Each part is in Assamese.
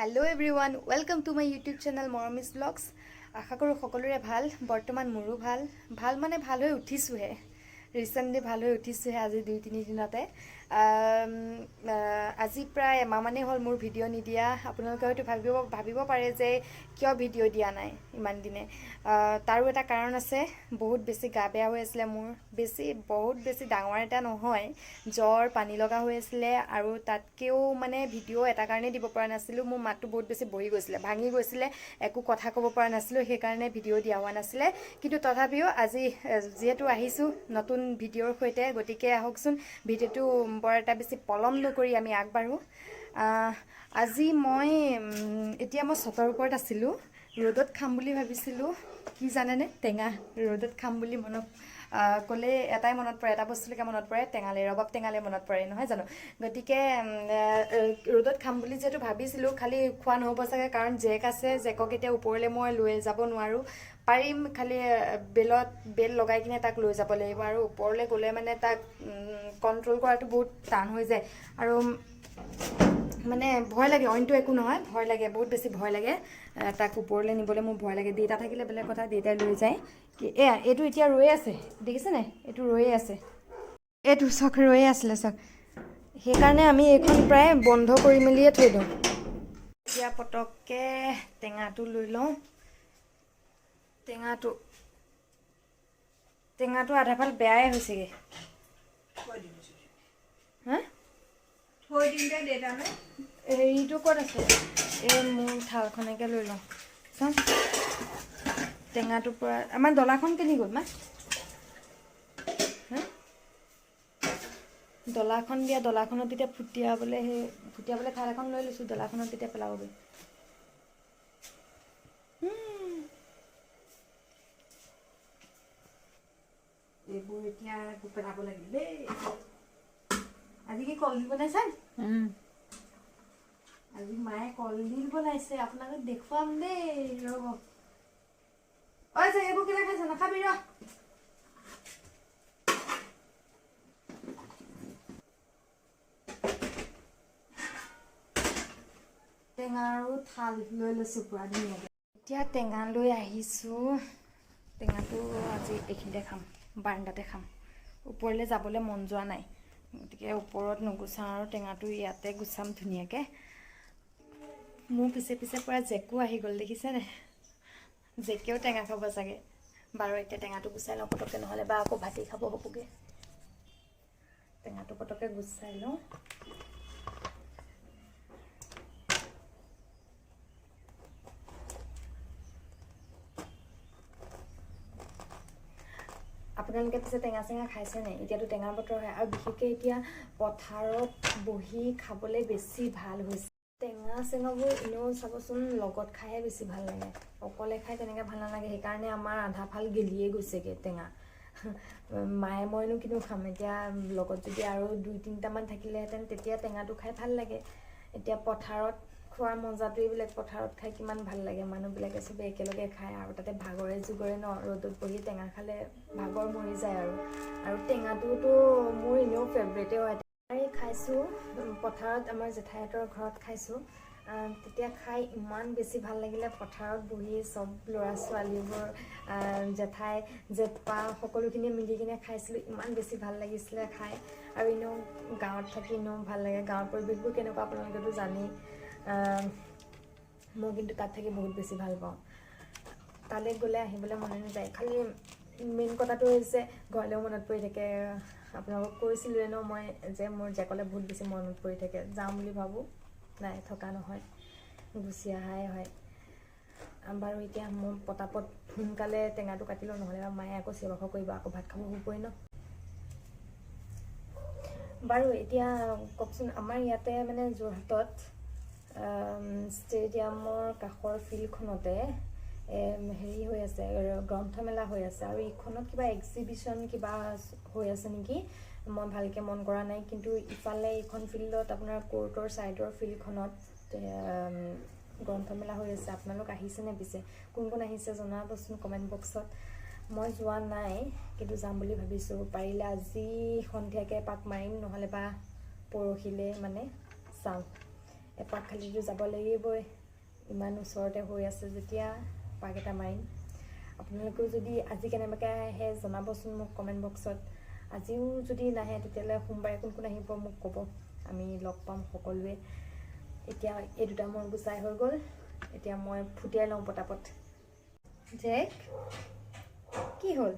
Hello everyone, welcome to my YouTube channel Moromis Vlogs. আশা কৰোঁ সকলোৰে ভাল। বৰ্তমান মোৰো ভাল মানে ভাল হৈ উঠিছোহে। ৰিসেন্টলি ভাল হৈ উঠিছোহে আজি 2-3 দিনতে। আজি প্ৰায় এমাহ মানে হ'ল মোৰ ভিডিঅ' নিদিয়া। আপোনালোকে হয়তো ভাবিব পাৰে যে কিয় ভিডিঅ' দিয়া নাই ইমান দিনে। তাৰো এটা কাৰণ আছে। বহুত বেছি গা বেয়া হৈ আছিল মোৰ। বহুত বেছি ডাঙৰ এটা নহয়। জ্বৰ পানী লগা হৈ আছিল আৰু তাতকেও মানে ভিডিঅ' এটা কাৰণে দিব পৰা নাছিলোঁ। মোৰ মাতটো বহুত বেছি বহি গৈছিলে, ভাঙি গৈছিলে, একো কথা ক'ব পৰা নাছিলোঁ, সেইকাৰণে ভিডিঅ' দিয়া হোৱা নাছিলে। কিন্তু তথাপিও আজি যিহেতু আহিছোঁ নতুন ভিডিঅ'ৰ সৈতে, গতিকে আহকচোন ভিডিঅ'টো বৰ এটা বেছি পলম নকৰি আমি আগবাঢ়োঁ। আজি এতিয়া মই ছটৰ ওপৰত আছিলোঁ, ৰ'দত খাম বুলি ভাবিছিলোঁ। কি জানেনে, টেঙা ৰ'দত খাম বুলি ক'লে এটাই মনত পৰে, এটা বস্তুলৈকে মনত পৰে, ৰবাব টেঙালে মনত পৰে নহয় জানো। গতিকে ৰ'দত খাম বুলি যিহেতু ভাবিছিলোঁ, খালি খোৱা নহ'ব চাগে, কাৰণ জেক আছে, জেকক এতিয়া ওপৰলৈ মই লৈ যাব নোৱাৰোঁ। পাৰিম খালি বেল লগাই কিনে তাক লৈ যাব লাগিব, আৰু ওপৰলৈ গ'লে মানে তাক কণ্ট্ৰল কৰাটো বহুত টান হৈ যায় আৰু মানে ভয় লাগে। অইনটো একো নহয়, ভয় লাগে, বহুত বেছি ভয় লাগে। তাক ওপৰলৈ নিবলৈ মোৰ ভয় লাগে। দেউতা থাকিলে বেলেগ কথা, দেউতাই লৈ যায়। এইটো এতিয়া ৰৈ আছে, দেখিছে নাই, এইটো ৰৈয়ে আছে, এইটো চক ৰৈয়ে আছিলে চক। সেইকাৰণে আমি এইখন প্ৰায় বন্ধ কৰি মেলিয়ে থৈ দিওঁ। এতিয়া পটককৈ টেঙাটো লৈ লওঁ। টেঙাটো আধাফাল বেয়াই হৈছেগৈ। হা থৈ দিম যে দেউতালে। হেৰিটো ক'ত আছে? এই মোৰ থালখনকে লৈ লওঁ। চাওঁ টেঙাটোৰ পৰা আমাৰ ডলাখন কেনি গ'ল মা? হা ডলাখনত এতিয়া ফুটিয়াবলৈ থাল এখন লৈ লৈছোঁ। ডলাখনত তেতিয়া পেলাবগৈ। এইবোৰ এতিয়া পেলাব লাগিব দেই। আজি কি কলডিল বনাইছে? আজি মায়ে কলডিল বনাইছে, আপোনালোক দেখুৱাম দেই, ৰ'ব। ঐ যে এইবোৰ কেলে খাইছে, নাখাবি ৰ। টেঙা আৰু থাল লৈ লৈছোঁ পুৰা ধুনীয়াকৈ। এতিয়া টেঙা লৈ আহিছোঁ। টেঙাটো আজি এইখিনিতে খাম, বাৰান্দাতে খাম। ওপৰলৈ যাবলৈ মন যোৱা নাই, গতিকে ওপৰত নুগুচাওঁ আৰু টেঙাটো ইয়াতে গুচাম ধুনীয়াকৈ। মোৰ পিছে পৰা জেকো আহি গ'ল, দেখিছেনে? জেকেও টেঙা খাব চাগে। বাৰু এতিয়া টেঙাটো গুচাই লওঁ পটককৈ, নহ'লে বা আকৌ ভাতি খাব হ'বগৈ। টেঙাটো পটককৈ গুচাই লওঁ। আপোনালোকে পিছে টেঙা চেঙা খাইছে নাই? এতিয়াতো টেঙা বতৰ হয়, আৰু বিশেষকৈ এতিয়া পথাৰত বহি খাবলৈ বেছি ভাল হৈছে। টেঙা চেঙাবোৰ এনেও চাবচোন লগত খাইহে বেছি ভাল লাগে, অকলে খাই তেনেকৈ ভাল নালাগে। সেইকাৰণে আমাৰ আধা ফাল গেলিয়ে গৈছেগৈ টেঙা। মায়ে মইনো কিনো খাম, এতিয়া লগত যদি আৰু 2-3টামান থাকিলেহেঁতেন তেতিয়া টেঙাটো খাই ভাল লাগে। এতিয়া পথাৰত খোৱাৰ মজাটোৱে বেলেগ, পথাৰত খাই কিমান ভাল লাগে। মানুহবিলাকে চবে একেলগে খায়, আৰু তাতে ভাগৰে জুগৰে ন, ৰ'দত বহি টেঙা খালে ভাগৰ মৰি যায়। আৰু টেঙাটোতো মোৰ এনেও ফেভৰেটে হয়। খাইছোঁ পথাৰত, আমাৰ জেঠাইহঁতৰ ঘৰত খাইছোঁ। তেতিয়া খাই ইমান বেছি ভাল লাগিলে। পথাৰত বহি চব ল'ৰা ছোৱালীবোৰ, জেঠাই জেঠপা সকলোখিনি মিলি কিনে খাইছিলোঁ, ইমান বেছি ভাল লাগিছিলে খাই। আৰু এনেও গাঁৱত থাকি এনেও ভাল লাগে। গাঁৱৰ পৰিৱেশবোৰ কেনেকুৱা আপোনালোকেতো জানেই। মই কিন্তু তাত থাকি বহুত বেছি ভাল পাওঁ। তালৈ গ'লে আহিবলৈ মনে নাযায়। খালি মেইন কথাটো হৈছে ঘৰলৈও মনত পৰি থাকে। আপোনালোকক কৈছিলোঁৱে ন মই যে মোৰ জেকলৈ বহুত বেছি মনত পৰি থাকে। যাওঁ বুলি ভাবোঁ, নাই থকা নহয়, গুচি অহাই হয়। বাৰু এতিয়া মই পটাপট সোনকালে টেঙাটো কাটি লওঁ, নহ'লে মায়ে আকৌ চিঞৰ বাখৰ কৰিব, আকৌ ভাত খাব হ'বই ন। বাৰু এতিয়া কওকচোন, আমাৰ ইয়াতে মানে যোৰহাটত ষ্টেডিয়ামৰ কাষৰ ফিল্ডখনতে হেৰি হৈ আছে, গ্ৰন্থমেলা হৈ আছে। আৰু এইখনত কিবা এক্সিবিশ্যন কিবা হৈ আছে নেকি, মই ভালকৈ মন কৰা নাই। কিন্তু ইফালে এইখন ফিল্ডত, আপোনাৰ কোৰ্টৰ ছাইডৰ ফিল্ডখনত গ্ৰন্থমেলা হৈ আছে। আপোনালোক আহিছেনে পিছে? কোন কোন আহিছে জনাবচোন কমেণ্ট বক্সত। মই যোৱা নাই, কিন্তু যাম বুলি ভাবিছোঁ। পাৰিলে আজি সন্ধিয়াকৈ এপাক মাৰিম, নহ'লে বা পৰহিলৈ মানে চাওঁ। এপাক খালিতো যাব লাগিবই, ইমান ওচৰতে হৈ আছে যেতিয়া পাক এটা মাৰিম। আপোনালোকেও যদি আজি কেনেবাকৈ আহে জনাবচোন মোক কমেণ্ট বক্সত। আজিও যদি নাহে তেতিয়াহ'লে সোমবাৰে কোন কোন আহিব মোক ক'ব, আমি লগ পাম সকলোৱে। এতিয়া এই দুটা মোৰ গুচাই হৈ গ'ল, এতিয়া মই ফুটিয়াই লওঁ পটাপট। জেক কি হ'ল?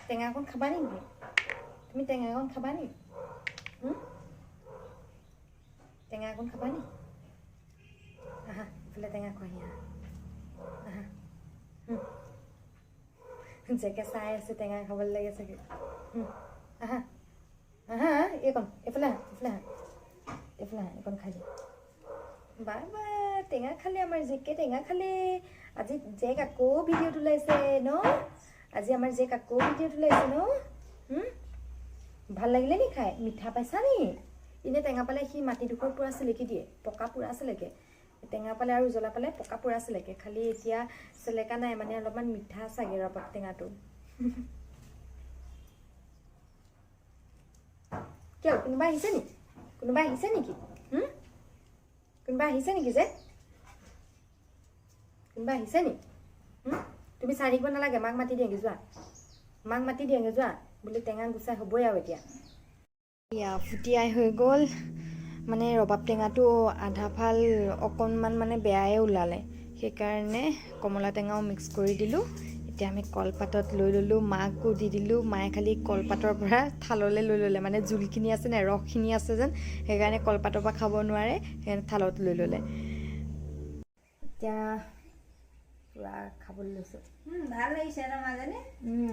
টেঙাকণ খাবা নেকি? তুমি টেঙাকণ খাবা নেকি? টেঙাকণ খাবা নি? আহা এইফালে টেঙা খোৱাহি আহা। জেকে চাই আছে টেঙা খাবলৈ লাগে চাগে। আহা আহা এইকণ এইফালে আহা এইকণ খাই দিয়া। বাই বাই, টেঙা খালে আমাৰ জেকে, টেঙা খালে। আজি জেক আকৌ ভিডিঅ'ত ওলাইছে ন? আজি আমাৰ জেক আকৌ ভিডিঅ'ত ওলাইছে ন? ভাল লাগিলে নি খাই? মিঠা পাইছা নি? এনে টেঙা পালে সি মাটিডোখৰ পূৰা চেলেকি দিয়ে, পকা পূৰা চেলেকে। টেঙা পালে আৰু জ্বলা পালে পকা পূৰা চেলেকে। খালি এতিয়া চেলেকা নাই, মানে অলপমান মিঠা চাগে ৰবা টেঙাটো। কিয় কোনোবা আহিছে নেকি? কোনোবা আহিছে নেকি? কোনোবা আহিছে নেকি যে? কোনোবা আহিছে নেকি? তুমি চাই থাকিব নালাগে, মাক মাতি দিয়েগৈ যোৱা। মাক মাতি দিয়েগৈ যোৱা, বোলে টেঙা গুচাই হ'বই আৰু এতিয়া। এয়া ফুটিয়াই হৈ গ'ল, মানে ৰবাব টেঙাটো আধা ফাল অকণমান মানে বেয়াই ওলালে, সেইকাৰণে কমলা টেঙাও মিক্স কৰি দিলোঁ। এতিয়া আমি কলপাতত লৈ ল'লোঁ, মাকো দি দিলোঁ। মায়ে খালি কলপাতৰ পৰা থাললৈ লৈ ল'লে, মানে জোলখিনি আছে নাই, ৰসখিনি আছে যেন, সেইকাৰণে কলপাতৰ পৰা খাব নোৱাৰে, সেইকাৰণে থালত লৈ ল'লে। এতিয়া পূৰা খাবলৈ লৈছোঁ। ভাল লাগিছে ন মাজনী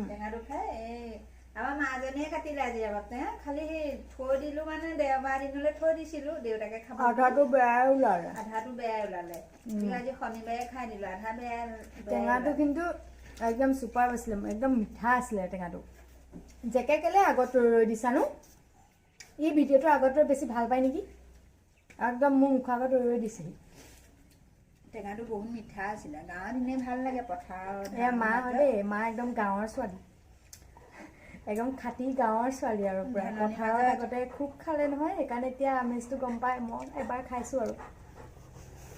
টেঙাটো খাই। এই আমাৰ মাজনীয়ে কাটিলে আজি আগত টেঙা, খালি সেই থৈ দিলোঁ, মানে দেওবাৰ দিনলৈ থৈ দিছিলোঁ, দেউতাকে খাব। আধাটো বেয়াই ওলালে, আধাটো বেয়াই ওলালে। আজি শনিবাৰে খাই দিলোঁ, আধা বেয়া। টেঙাটো কিন্তু একদম চুপাৰ আছিলে, একদম মিঠা আছিলে টেঙাটো। জেকে কেলে আগত ৰৈ দিছানো? ই ভিডিঅ'টো আগত বেছি ভাল পায় নেকি? একদম মোৰ মুখৰ আগত ৰৈ দিছেহি। টেঙাটো বহুত মিঠা আছিলে। গাঁৱত এনেই ভাল লাগে পথাৰত। মা দেই, মা একদম গাঁৱৰ ছোৱালী, একদম খাটি গাঁৱৰ ছোৱালী আৰু পুৰা। পথাৰত আগতে খুব খালে নহয়, সেইকাৰণে এতিয়া আমেজটো গম পায়। মই এবাৰ খাইছোঁ আৰু।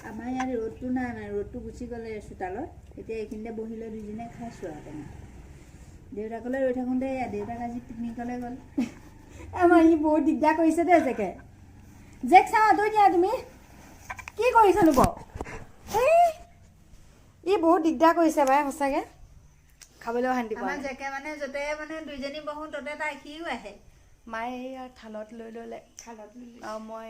আমাৰ ইয়াত ৰ'দটো নাই, ৰ'দটো গুচি গ'লে চোতালত। এতিয়া এইখিনিতে বহি লৈ দুইজনে খাইছোঁ আৰু টেঙা। দেউতাকলৈ ৰৈ থাকোঁতে দেউতাক আজি পিকনিকলৈ গ'ল। আমাৰ ই বহুত দিগদাৰ কৰিছে দেই জেকে। জেক চাওঁ আঁতৰি দিয়া, তুমি কি কৰিছানো বাৰু? ই বহুত দিগদাৰ কৰিছে বাই, সঁচাকৈ খাবলৈ অশান্তি পোৱা। আমাৰ জেকে মানে য'তে মানে দুইজনী বহোঁ ততে তাই সিও আহে। মায়ে এই থালত লৈ ল'লে, আৰু মই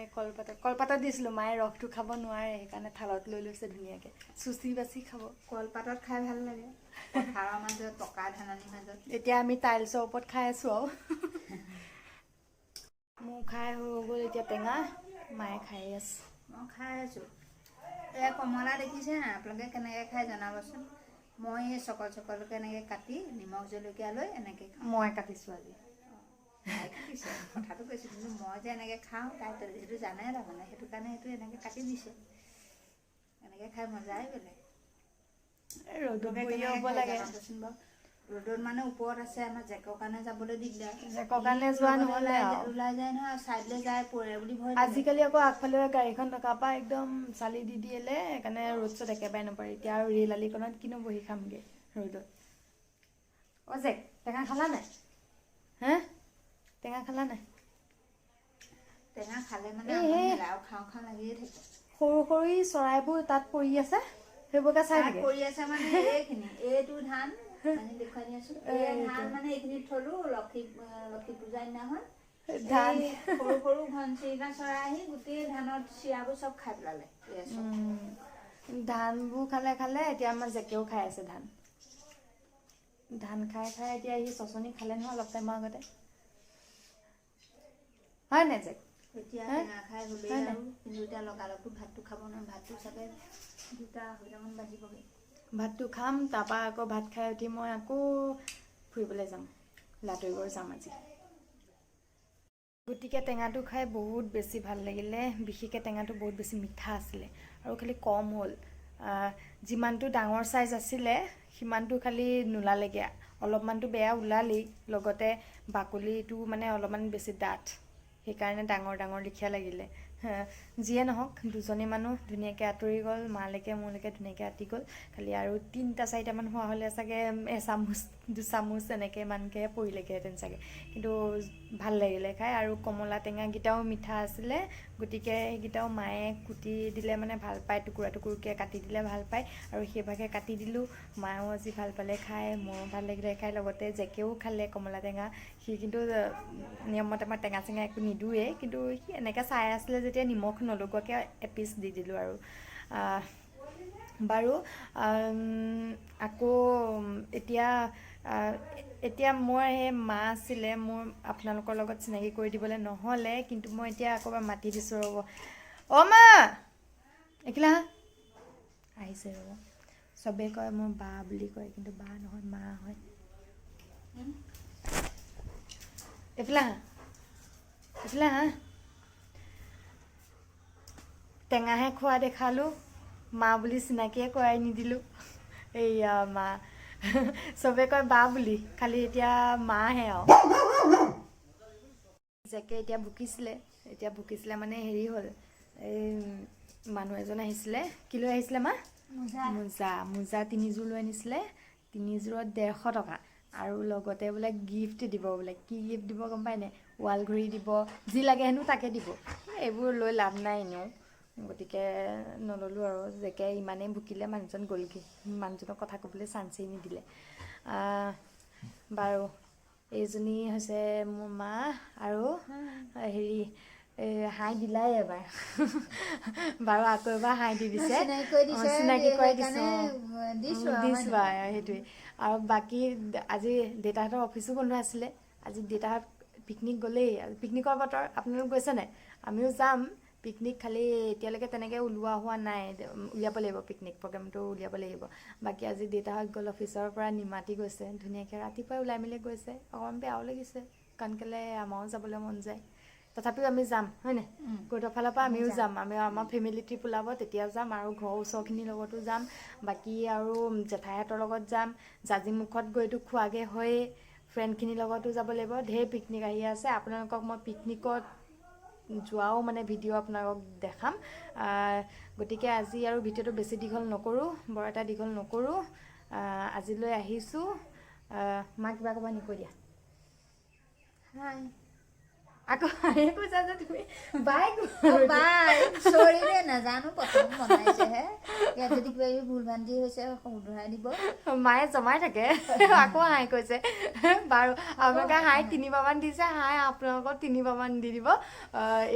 কলপাতত দিছিলোঁ। মায়ে ৰসটো খাব নোৱাৰে, সেইকাৰণে থালত লৈ লৈছে ধুনীয়াকৈ, চুচি বাচি খাব। কলপাতত খাই ভাল লাগে, পথাৰৰ মাজত, পকা ধাননিৰ মাজত। এতিয়া আমি টাইলছৰ ওপৰত খাই আছোঁ আৰু। মোৰ খাই হৈ গ'ল এতিয়া টেঙা, মায়ে খাই আছে। মই খাই আছোঁ। এয়া কমলা দেখিছে নাই আপোনালোকে? কেনেকৈ খাই জনাবচোন। মই এই চকলকৈ এনেকৈ কাটি নিমখ জলকীয়া লৈ এনেকৈ খাওঁ। মই কাটিছোঁ আজি। তাই কাটিছে, কথাটো কৈছোঁ, কিন্তু মই যে এনেকৈ খাওঁ তাই সেইটো জানে তাৰমানে, সেইটো কাৰণে সেইটো এনেকৈ কাটি দিছে। এনেকৈ খাই মজাই বেলেগ। ৰ'দত বহি হ'ব লাগে। জনাবচোন বাৰু। ৰ'দত মানে ওপৰত আছে, আমাৰ জেকৰ কাৰণে যাবলৈ দিগদাৰ। জেকৰ কাৰণে যোৱা নহ'লে ওলাই যায় নহয়, ছাইডলৈ যায় পৰে বুলি ভয়। আজিকালি আকৌ আগফালে গাড়ীখন থকাৰ পৰা একদম চালি দি দিলে, সেইকাৰণে ৰ'দ চ'দ একেবাৰে নপৰে। এতিয়া আৰু ৰেল আলিখনত কিনো বহি খামগৈ ৰ'দত। অ' জেক টেঙা খালা নাই? টেঙা খালা নাই? টেঙা খালে মানে আৰু খাওঁ খাওঁ লাগিয়ে থাকে। সৰু সৰু চৰাইবোৰ তাত পৰি আছে, সেইবোৰকে চাই থাকে। পৰি আছে মানে এইখিনি, এইটো ধান দেখুৱাই দিয়াচোন। এই ধান মানে এইখিনিত থলোঁ লক্ষী পূজাৰ দিনাখন। ধান সৰু সৰু ঘনচিৰিকা চৰাই আহি গোটেই ধানত চিৰাবোৰ চব খাই পেলালে। ধানবোৰ খালে এতিয়া আমাৰ জেকেও খাই আছে ধান। ধান খাই এতিয়া সি চচনি খালে নহয় অলপ টাইমৰ আগতে, হয় নাই জেক? এতিয়া টেঙা খাই গ'লেই আৰু, কিন্তু এতিয়া লগালগটো ভাতটো খাব নোৱাৰে। ভাতটো চাগে 2:00-2:30মান বাজিবগৈ। ভাতটো খাম, তাৰপৰা আকৌ ভাত খাই উঠি মই আকৌ ফুৰিবলৈ যাম, লাটুৰিগড় যাম আজি। গতিকে টেঙাটো খাই বহুত বেছি ভাল লাগিলে, বিশেষকৈ টেঙাটো বহুত বেছি মিঠা আছিলে আৰু খালি কম হ'ল। যিমানটো ডাঙৰ চাইজ আছিলে সিমানটো খালি নোলালেগৈ, অলপমানটো বেয়া ওলালেই, লগতে বাকলিটো মানে অলপমান বেছি ডাঠ, সেইকাৰণে ডাঙৰ ডাঙৰ লিখীয়া লাগিলে। যিয়ে নহওক দুজনী মানুহ ধুনীয়াকৈ আঁতৰি গ'ল, মালৈকে মোলৈকে ধুনীয়াকৈ আঁতি গ'ল। খালি আৰু 3-4মান হোৱা হ'লে চাগে এচামুচ 2 চামুচ এনেকৈ ইমানকৈ পৰিলেগৈহেঁতেন চাগে। কিন্তু ভাল লাগিলে খাই, আৰু কমলা টেঙাকেইটাও মিঠা আছিলে, গতিকে সেইকেইটাও মায়ে কুটি দিলে মানে ভাল পায়, টুকুৰা টুকুৰকৈ কাটি দিলে ভাল পায়, আৰু সেইভাগে কাটি দিলোঁ। মায়েও আজি ভাল পালে খাই, মোৰো ভাল লাগিলে খাই, লগতে জেকেও খালে কমলা টেঙা। সি কিন্তু নিয়মমতে মই টেঙা চেঙা একো নিদোৱেই, কিন্তু সি এনেকৈ চাই আছিলে যেতিয়া নিমখ নলগোৱাকৈ এপিচ দি দিলোঁ আৰু। বাৰু আকৌ এতিয়া মই সেই মা আছিলে মোৰ আপোনালোকৰ লগত চিনাকি কৰি দিবলৈ নহ'লে, কিন্তু মই এতিয়া আকৌ এবাৰ মাতি দিছোঁ ৰ'ব। অ' মা এখিলা আহিছে ৰ'ব। চবেই কয় মোৰ বা বুলি কয়, কিন্তু বা নহয় মা হয়। এইফালে হা টেঙাহে খোৱা দেখালোঁ, মা বুলি চিনাকিয়ে কৰাই নিদিলোঁ। এইয়া মা চবে কয় বা বুলি, খালি এতিয়া মাহে আৰু। জেকে এতিয়া ভুকিছিলে মানে হেৰি হ'ল, এই মানুহ এজন আহিছিলে। কি লৈ আহিছিলে মা? মোজা 3যোৰ লৈ আনিছিলে। 3যোৰত 150 টকা, আৰু লগতে বোলে গিফ্ট দিব বোলে। কি গিফ্ট দিব গম পাই নাই? ৱাল ঘড়ী দিব, যি লাগে হেনো তাকে দিব। এইবোৰ লৈ লাভ নাই এনেও, গতিকে নল'লোঁ আৰু। জেকে ইমানেই ভুকিলে মানুহজন গ'লগৈ, মানুহজনক কথা ক'বলৈ চান্সেই নিদিলে। বাৰু এইজনী হৈছে মোৰ মা, আৰু হেৰি হাই দিলাই এবাৰ। বাৰু আকৌ এবাৰ হাই দি দিছে, চিনাকি কৰি দিছোঁ সেইটোৱে। আৰু বাকী আজি দেউতাহঁতৰ অফিচো বন্ধ আছিলে, আজি দেউতাহঁত পিকনিক গ'লেই। পিকনিকৰ বতৰ, আপোনালোক গৈছে নাই? আমিও যাম পিকনিক, খালি এতিয়ালৈকে তেনেকৈ ওলোৱা হোৱা নাই, উলিয়াব লাগিব, পিকনিক প্ৰগ্ৰেমটো উলিয়াব লাগিব। বাকী আজি দেউতাহঁত গ'ল অফিচৰ পৰা, নিমাতি গৈছে ধুনীয়াকৈ, ৰাতিপুৱাই ওলাই মেলি গৈছে। অকণমান বেয়াও লাগিছে, কাৰণ কেলৈ আমাৰো যাবলৈ মন যায়। তথাপিও আমি যাম, হয়নে? কোৰ্টৰ ফালৰ পৰা আমিও যাম, আমাৰ ফেমিলি ট্ৰিপ ওলাব, তেতিয়া যাম। আৰু ঘৰৰ ওচৰখিনিৰ লগতো যাম, বাকী আৰু জেঠাইহঁতৰ লগত যাম। জাজিমুখত গৈতো খোৱাগৈ হয়েই, ফ্ৰেণ্ডখিনিৰ লগতো যাব লাগিব। ঢেৰ পিকনিক আহি আছে, আপোনালোকক মই পিকনিকত যোৱাও মানে ভিডিঅ' আপোনালোকক দেখাম। গতিকে আজি আৰু ভিডিঅ'টো বেছি দীঘল নকৰোঁ, বৰ এটা দীঘল নকৰোঁ। আজিলৈ আহিছোঁ। মা কিবা ক'বা নি? কৈ দিয়া। আকৌ কৈছা যে তুমি বাই চৰি দে, নাজানো, প্ৰথম বনাইছেহে। ইয়াত যদি কিবা কিবি ভুল ভ্ৰান্তি হৈছে শুধৰাই দিব। মায়ে জমাই থাকে, আকৌ হাই কৈছে। বাৰু আপোনালোকে হাই 3বাৰমান দিছে, হাই আপোনালোকক 3বাৰমান দি দিব।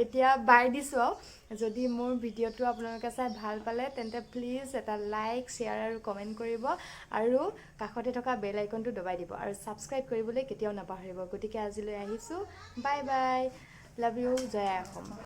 এতিয়া বাই দিছোঁ আৰু। যদি মোৰ ভিডিঅ'টো আপোনালোকে চাই ভাল পালে, তেন্তে প্লিজ এটা লাইক, শ্বেয়াৰ আৰু কমেণ্ট কৰিব, আৰু কাষতে থকা বেল আইকনটো দবাই দিব, আৰু ছাবস্ক্ৰাইব কৰিবলৈ কেতিয়াও নাপাহৰিব। গতিকে আজিলৈ আহিছোঁ, bye bye, love you, Jay I Assam.